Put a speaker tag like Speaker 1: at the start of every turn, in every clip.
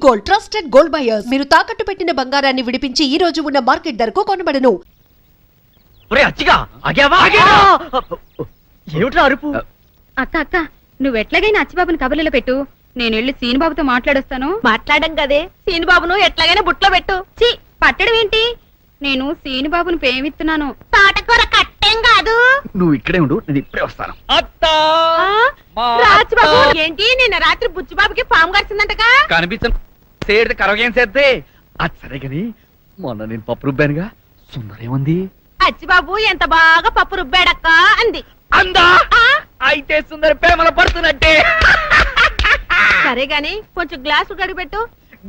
Speaker 1: Gold, trusted gold buyers. మీరు తాకట్టు పెట్టిన బంగారాన్ని విడిపించి ఈ రోజు ఉన్న మార్కెట్ ధరకు కొనబడను.
Speaker 2: ఏమిట్రా అరుపు?
Speaker 3: అక్క అక్క నువ్వెట్లాగైనా అచ్చిబాబుని కబుర్లలో పెట్టు, నేను వెళ్ళి సీనుబాబుతో మాట్లాడొస్తాను.
Speaker 4: మాట్లాడం కదే, సీనుబాబును ఎట్లాగైనా బుట్లో పెట్టు.
Speaker 3: చి పట్టడం ఏంటి, నేను సీనుబాబుని ప్రేమిస్తున్నాను.
Speaker 4: తోటకూర కట్టేం కాదు.
Speaker 2: నువ్వు ఇక్కడే ఉండు, నేను ఇప్పుడే వస్తాను.
Speaker 4: రాజుబాబు ఏంటి నిన్న రాత్రి బుచ్చిబాబుకి పాము కరిచిందంటగా?
Speaker 2: కనిపించే కరవేం చేస్తే అది సరే గాని మొన్న నేను పప్పు రుబ్బానుగా, సుందరేముంది?
Speaker 4: అచ్చిబాబు ఎంత బాగా పప్పు రుబ్బాడక్క అంది.
Speaker 2: అందా? అయితే సుందర ప్రేమలో పడుతున్నట్టే.
Speaker 4: సరే గాని కొంచెం గ్లాసు గడిపెట్టు.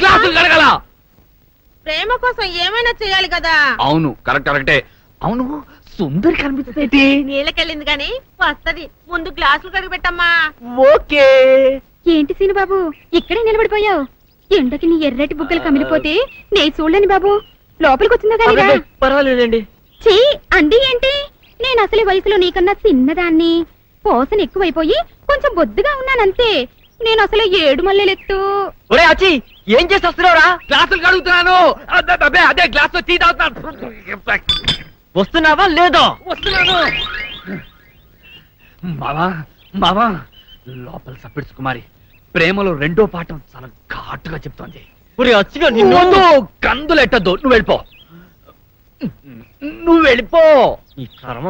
Speaker 2: గ్లాసులు కడగల.
Speaker 4: ప్రేమ కోసం ఏమైనా చేయాలి కదా.
Speaker 2: అవును కరెక్టే. అవును సుందరి కనిపించదేంటి?
Speaker 4: నీళ్ళకెళ్ళింది గాని వస్తది, ముందు గ్లాసులు గడిపెట్టమ్మా.
Speaker 2: ఓకే.
Speaker 3: ఏంటి సీనుబాబు ఇక్కడే నిలబడిపోయావు? ఎండకి నీ ఎర్రటి బుగ్గలు కమిలిపోతే నే చూడలేని బాబు, లోపలికి వచ్చిందా కానీ
Speaker 2: పర్వాలేదండి.
Speaker 3: చీ అండి ఏంటి, నేను అసలు వయసులో నీకన్నా చిన్నదాన్ని, పోసన ఎక్కువైపోయి కొంచెం బొద్దుగా ఉన్నానంతే. నేను అసలు 7 మల్లెలెత్తు.
Speaker 2: ఒరే అచ్చి ఏం చేసి వస్తున్నావురా? గ్లాసులు కడుగుతున్నాను. అదే గ్లాస్ టీ తాగుతున్నాను. వస్తున్నావా లేదో? వస్తున్నాను. మావా లోపల సప్పిడ్స్ కుమారి ప్రేమలో రెండో పాఠం చాలా ఘాటుగా చెప్తోంది. కందులెట్టద్దు, నువ్వు వెళ్ళిపో.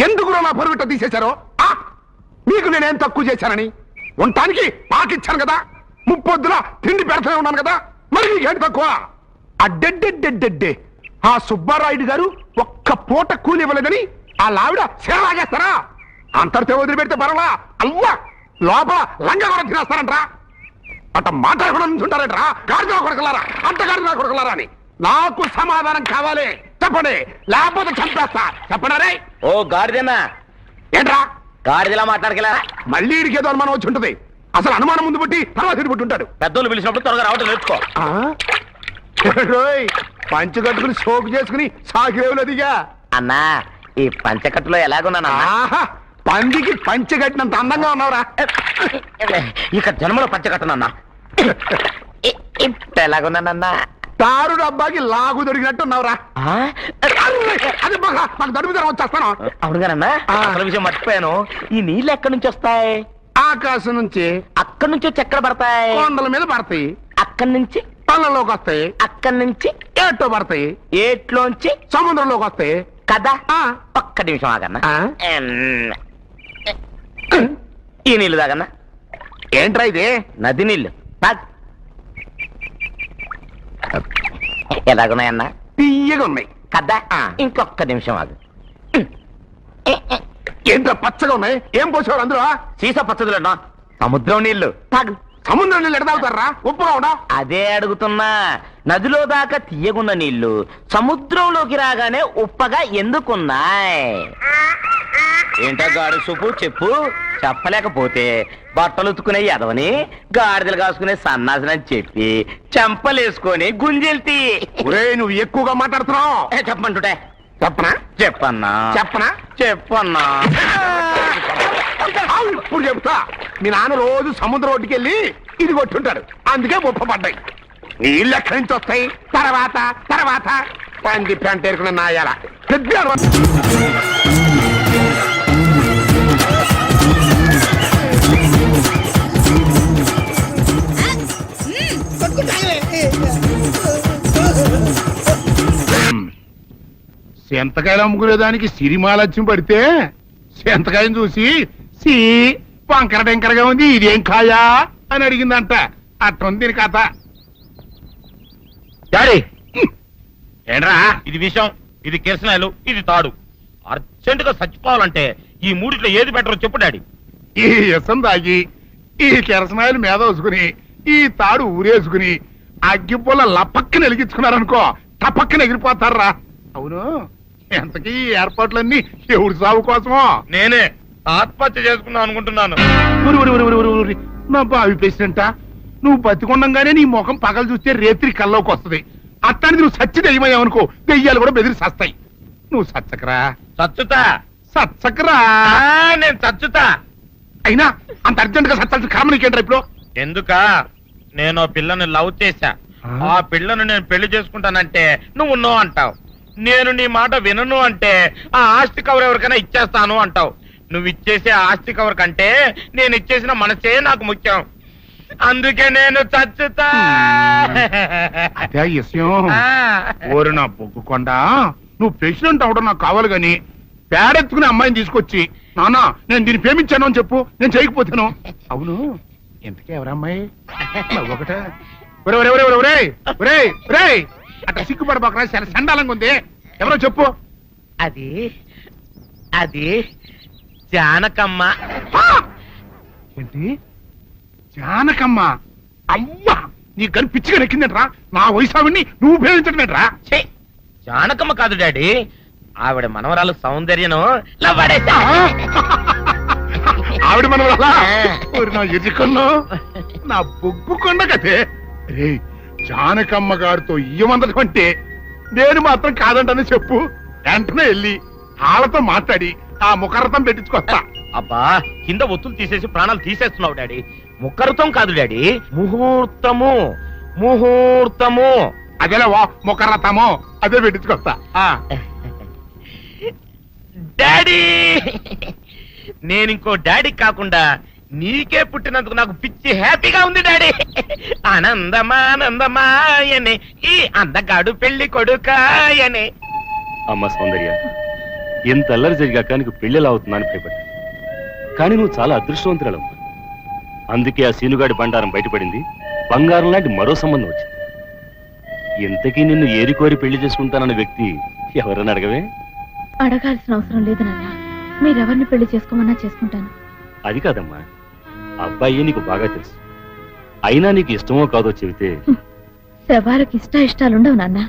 Speaker 5: ఎందుకు నా పొరుగుట తీసేశారో? మీకు నేనేం తక్కువ చేశానని? ఉండటానికి పాకిచ్చాను కదా, ముప్పొద్దున తిండి పెడతానే ఉన్నాను కదా, మరి నీకేంటి తక్కువ? అడ్డెడ్డెడ్డెడ్డెడ్డే ఆ సుబ్బారాయుడు గారు ఒక్క పూట కూలి ఇవ్వలేదని ఆ లావిడ సేలాగేస్తారా? అంతటితో వదిలిపెడితే పర్వాలా, అల్లా లోపల లంగా కూడా తినేస్తారంట్రా. అట్ట మాట్లాడకుండా నుంచుంటారంట్రా. గాడిద కొడకలారా, అంత గాడిద కొడకలారా అని. నాకు సమాధానం కావాలి, చెప్పండి, లేకపోతే చంపేస్తా. చెప్పండి.
Speaker 6: ఓ గాడిదేనా?
Speaker 5: ఏంట్రా
Speaker 6: గాడిదలా మాట్లాడగలరా?
Speaker 5: మళ్ళీ ఇడికేదో అనుమానం వచ్చి ఉంటది. అసలు అనుమానం ముందు పుట్టి తర్వాత ఇటు పుట్టి ఉంటాడు.
Speaker 6: పెద్దోళ్ళు పిలిచినప్పుడు త్వరగా రావటం నేర్చుకో.
Speaker 5: పంచి కట్టుకుని సోకు చేసుకుని సాకిరేవులు అదిగా.
Speaker 6: అన్నా ఈ పంచకట్టులో ఎలాగున్నానా?
Speaker 5: పందికి పంచె కట్టినంత అందంగా ఉన్నావురా.
Speaker 6: ఇక జన్మలో పంచకట్టనన్నా. ఇప్పుడు ఎలాగున్నానన్నా?
Speaker 5: తారు డబ్బాకి లాగు దొరికినట్టు ఉన్నావురా. అది మాకు దడుపు ధర వచ్చేస్తాను.
Speaker 6: అవునుగానన్నా, అసలు విషయం మర్చిపోయాను. ఈ నీళ్ళు ఎక్కడి నుంచి వస్తాయి?
Speaker 5: ఆకాశం నుంచి.
Speaker 6: అక్కడి నుంచి వచ్చి ఎక్కడ పడతాయి?
Speaker 5: కొండల మీద పడతాయి.
Speaker 6: అక్కడి నుంచి
Speaker 5: పళ్ళలోకి వస్తాయి.
Speaker 6: అక్కడి నుంచి
Speaker 5: ఏట్లో పడతాయి.
Speaker 6: ఏట్లోంచి
Speaker 5: సముద్రంలోకి వస్తాయి
Speaker 6: కదా. ఒక్క నిమిషం ఆగన్నా. ఈ నీళ్ళు తాగన్నా.
Speaker 5: ఏంట్రా ఇది?
Speaker 6: నది నీళ్ళు. ఎలాగున్నాయన్నా?
Speaker 5: తీయగా ఉన్నాయి
Speaker 6: కదా. ఇంకొక్క నిమిషం ఆగు.
Speaker 5: ఏంట్రా పచ్చగా ఉన్నాయి? ఏం పోసేవారు అందులో?
Speaker 6: సీసా పచ్చదులన్నా. సముద్రం నీళ్లు. తాగు.
Speaker 5: సముద్రం నీళ్ళు ఎడతావుతారా? ఉప్పుగా ఉండా?
Speaker 6: అదే అడుగుతున్నా. నదిలో దాకా తీయగున్న నీళ్లు సముద్రంలోకి రాగానే ఉప్పగా ఎందుకున్నాయి? ఏంటో గాడి సూపు చెప్పు. చెప్పలేకపోతే బట్టలు ఉతుకునే ఎదవని గాడిదలు కాసుకునే సన్నాసనని చెప్పి చెంపలేసుకొని గుంజెల్తి.
Speaker 5: నువ్వు ఎక్కువగా మాట్లాడుతున్నావు.
Speaker 6: చెప్పమంటుంటే
Speaker 5: చెప్పనా?
Speaker 6: చెప్పన్నా. చెప్పన్నా.
Speaker 5: ఇప్పుడు చెప్తా. మీ నాన్న రోజు సముద్రం ఒడ్డుకి వెళ్ళి ఇది కొట్టుంటాడు, అందుకే ముప్ప పడ్డాయి. నీళ్ళు ఎక్కడి నుంచి వస్తాయి? తర్వాత పంది పెంట ఎరుకున్న నాయాల సెంతకాయలు అమ్ముకునేదానికి సిరిమాలత్యం పడితే సెంతకాయని చూసి సి వంకర టెంకరగా ఉంది, ఇదేం కాయా అని అడిగిందంట. అట్టుంది దీని కథ. ఏంట్రా
Speaker 7: ఇది విషం, ఇది కిరసనాయలు, ఇది తాడు. అర్జెంట్ గా చచ్చిపోవాలంటే ఈ మూడిట్లో ఏది బెటరో చెప్పు డాడీ.
Speaker 5: ఈ ఇసం తాగి ఈ కిరసనాయలు మీద వేసుకుని ఈ తాడు ఊరేసుకుని అగ్గిపుల్ల లపక్కన వెలిగించుకున్నారనుకో, టపక్కన ఎగిరిపోతారా. అవును, ఎంతకీ ఈ ఏర్పాట్లన్నీ ఎవరి సాగు కోసమో?
Speaker 7: నేనే ఆత్మహత్య చేసుకుందాం అనుకుంటున్నాను.
Speaker 5: నా బావి పేసినంట, నువ్వు బతికొండంగానే నీ ముఖం పగలు చూస్తే రేత్రి కల్లోకి వస్తుంది. అట్టానికి నువ్వు సచ్చి దెయ్యమయ్యావనుకో, దెయ్యాలు కూడా బెదిరి సస్తాయి. నువ్వు సచ్చకరా. సచ్చకరా.
Speaker 7: నేను చచ్చుతా.
Speaker 5: అయినా అంత అర్జెంట్ గా సత్తాల్సిన కర్మ నీకేంట్రా ఇప్పుడు?
Speaker 7: ఎందుక? నేను పిల్లని లవ్ చేశా, ఆ పిల్లను నేను పెళ్లి చేసుకుంటానంటే నువ్వు నో అంటావు. నేను నీ మాట వినను అంటే ఆ ఆస్తి కవర్ ఎవరికైనా ఇచ్చేస్తాను అంటావు. నువ్వు ఇచ్చేసే ఆస్తి కవర్ కంటే నేను ఇచ్చేసిన మనసే నాకు ముఖ్యం. అందుకే నేను చచ్చుతా.
Speaker 5: అదే విషయం.
Speaker 7: ఆ.
Speaker 5: ఓరి నా బొగ్గుకొండ, నువ్వు ప్రెసిడెంట్ అవడం నాకు కావాలి గాని పేడెత్తుకునే అమ్మాయిని తీసుకొచ్చి నానా నేను దీన్ని ప్రేమించాను అని చెప్పు, నేను చేయకపోతాను. అవును, ఎంతకే ఎవరమ్మాయి? ఒకటే అట్లా సిగ్గుపడబోకరా, చాలా సండాలంగా ఉంది. ఎవరో చెప్పు.
Speaker 7: అది అది జానకమ్మ.
Speaker 5: ఏంటి జానకమ్మ? అమ్మా, నీ గని పిచ్చిగా నెక్కిందంట్రా. నా వయసావిని నువ్వు ప్రేమించడమేట్రా?
Speaker 7: ఛీ, జానకమ్మ కాదు డాడీ, ఆవిడ మనవరాలు సౌందర్యను
Speaker 5: ఆవిడ మనం నా ఎదుకున్నా నా బొగ్గుకొండ కదే. రే, జానకమ్మ గారితో ఇయ్యమందడం అంటే నేను మాత్రం కాదంటని చెప్పు. వెంటనే వెళ్ళి వాళ్ళతో మాట్లాడి ఆ ముఖరథం పెట్టించుకొస్తా.
Speaker 7: అబ్బా, కింద ఒత్తులు తీసేసి ప్రాణాలు తీసేస్తున్నావు డాడీ. ముఖరుతం కాదు డాడీ, ముహూర్తము. ముహూర్తము
Speaker 5: అదేలా ముఖరథము, అదే పెట్టించుకొస్తా.
Speaker 7: డాడీ, నేను ఇంకో డాడీ కాకుండా నీకే పుట్టినందుకు నాకు పిచ్చి హ్యాపీగా ఉంది డాడీ. ఆనందమానందమాయనే ఈ అందగాడు పెళ్లి కొడుకాయనే.
Speaker 8: అమ్మ సౌందర్య, ఎంత అల్లరి జరిగాక నీకు పెళ్లిలా అవుతుందని భయపడ్డా. కానీ నువ్వు చాలా అదృష్టవంతురాలమ్మా. అందుకే ఆ సీనుగాడి బండారం బయటపడింది, బంగారం లాంటి మరో సంబంధం వచ్చింది. ఇంతకీ నిన్ను ఏరికోరి పెళ్లి చేసుకుంటానన్న వ్యక్తి ఎవరని అడగవే?
Speaker 3: అడగాల్సిన అవసరం లేదు నాన్న, మీరెవరిని పెళ్లి చేసుకోమన్నా చేసుకుంటాను.
Speaker 8: అది కాదమ్మా, అబ్బాయి నీకు బాగా తెలుసు. అయినా నీకు ఇష్టమో కాదో చెబితే.
Speaker 3: శవాలకు ఇష్టాలుండవు నాన్న.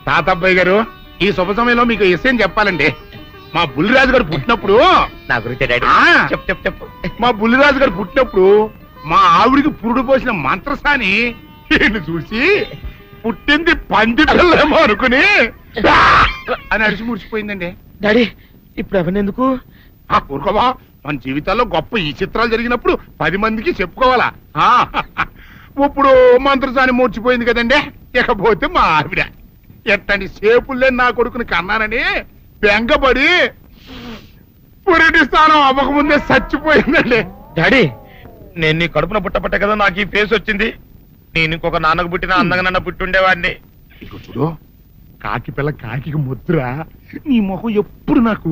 Speaker 5: తాతబ్బాయి గారు, ఈ శుభ సమయంలో మీకు విషయం చెప్పాలండి. మా బుల్లిరాజు గారు పుట్టినప్పుడు
Speaker 7: నా గురించి డాడీ చెప్పు చెప్పు చెప్పు.
Speaker 5: మా బుల్లిరాజు గారు పుట్టినప్పుడు మా ఆవిడికి పురుడు పోసిన మంత్రసాని ఈయన్ని చూసి పుట్టింది పంది పిల్లేమో అనుకుని అని అడిచి ముడిచిపోయిందండి.
Speaker 7: డాడీ, ఇప్పుడు అవన్నెందుకు?
Speaker 5: ఊరుకోవా, మన జీవితాల్లో గొప్ప ఈ చిత్రాలు జరిగినప్పుడు 10 మందికి చెప్పుకోవాలా. ఇప్పుడు మంత్రసాని మూర్చిపోయింది కదండి. ఇకపోతే మా ఆవిడ ఎట్టని సేపుల్లే నా కొడుకుని కన్నానని బెంగపడి పురిటి స్థానం అవ్వకముందే చచ్చిపోయిందండి.
Speaker 7: డాడీ, నేను నీ కడుపున పుట్టపట్టే కదా నాకు ఈ ఫేస్ వచ్చింది. నేను ఇంకొక నాన్నకు పుట్టిన అందంగా నన్ను పుట్టుండేవాడిని.
Speaker 5: ఇక చూడు, కాకి పిల్ల కాకి ముద్ర, నీ మొహం ఎప్పుడు నాకు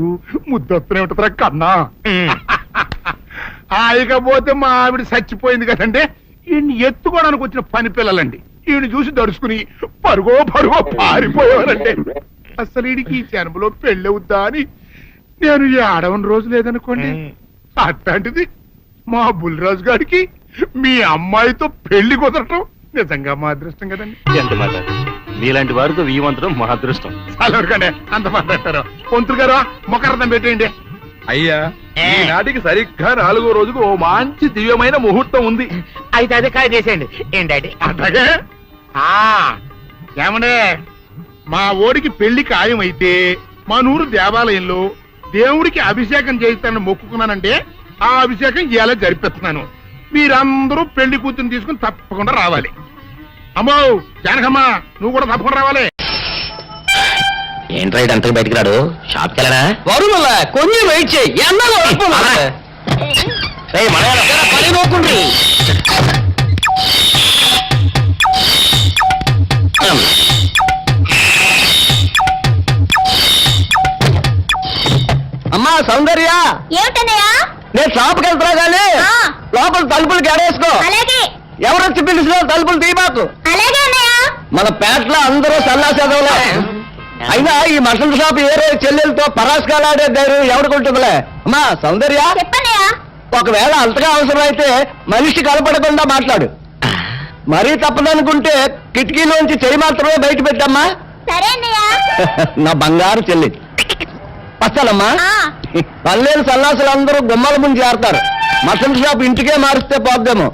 Speaker 5: ముద్దొత్తనే ఉంటుందిరా కన్నా. ఇకపోతే మా ఆవిడ చచ్చిపోయింది కదండి. ఈయన్ని ఎత్తుకోవడానికి వచ్చిన పని పిల్లలండి ఈయన చూసి దడుచుకుని పరుగో పారిపోయేవారండి. అసలు ఈడికి ఈ జన్మలో పెళ్ళవుద్దా అని నేను ఈ ఆడవని రోజు లేదనుకోండి. అట్లాంటిది మా బుల్లిరాజు గారికి మీ అమ్మాయితో పెళ్లి కుదరటం నిజంగా మా అదృష్టం కదండి.
Speaker 8: ఎంత మాట, మీలాంటి వారితో వీయమంతరం మా అదృష్టం.
Speaker 5: చాలవరకండి అంత మాట్లాడతారు. పొంతులు గారు మొకరథం పెట్టేయండి.
Speaker 6: అయ్యా, ఈనాటికి సరిగ్గా 4వ రోజుకు ఓ మంచి దివ్యమైన ముహూర్తం ఉంది.
Speaker 7: అయితే అదే కాయ చేసేయండి. ఏం డాడీ?
Speaker 5: అట్లాగే ఏమండే, మా ఓడికి పెళ్లి ఖాయం అయితే మా నూరు దేవాలయంలో దేవుడికి అభిషేకం చేయిస్తానని మొక్కుకున్నానంటే ఆ అభిషేకం ఇలా జరిపిస్తున్నాను. మీరందరూ పెళ్లి కూతురు తీసుకుని తప్పకుండా రావాలి. అమ్మో జానకమ్మ, నువ్వు కూడా తప్పకుండా రావాలి.
Speaker 2: ఏంట్రా అంతకు బయటికి రాడు? షాప్కి వెళ్ళనా?
Speaker 6: వరుమల కొంచెం వెయిట్ చేయి.
Speaker 2: పని నోకుండ్రి.
Speaker 6: అమ్మా సౌందర్య,
Speaker 3: ఏమిటన్నయ్యా?
Speaker 6: నేను షాప్కి వెళ్తున్నా గానీ లోపల తలుపులు గడేసుకో.
Speaker 3: అలాగే
Speaker 6: ఎవరొచ్చి పిలిచినా తలుపులు తీయబాకు.
Speaker 3: అలాగే అన్నయ్య.
Speaker 6: మన పేటలో అందరూ సన్నాసేదవులే. అయినా ఈ మటన్ షాప్ ఏ రోజు చెల్లెలతో పరాస్కాలాడే ధైర్యం ఎవరికుంటుందిలే. అమ్మా సౌందర్య,
Speaker 3: చెప్పన్నయ్యా.
Speaker 6: ఒకవేళ అంతగా అవసరమైతే మనిషి కనపడకుండా మాట్లాడు. మరీ తప్పదనుకుంటే కిటికీలోంచి చెయ్యి మాత్రమే బయట పెట్టమ్మా.
Speaker 3: సరే అన్నయ్య.
Speaker 6: నా బంగారు చెల్లి. వస్తానమ్మా. పల్లెలు సన్నాసులు అందరూ గుమ్మల ముందు చేరతారు. మటన్ షాప్ ఇంటికే మారిస్తే పోద్దేమో.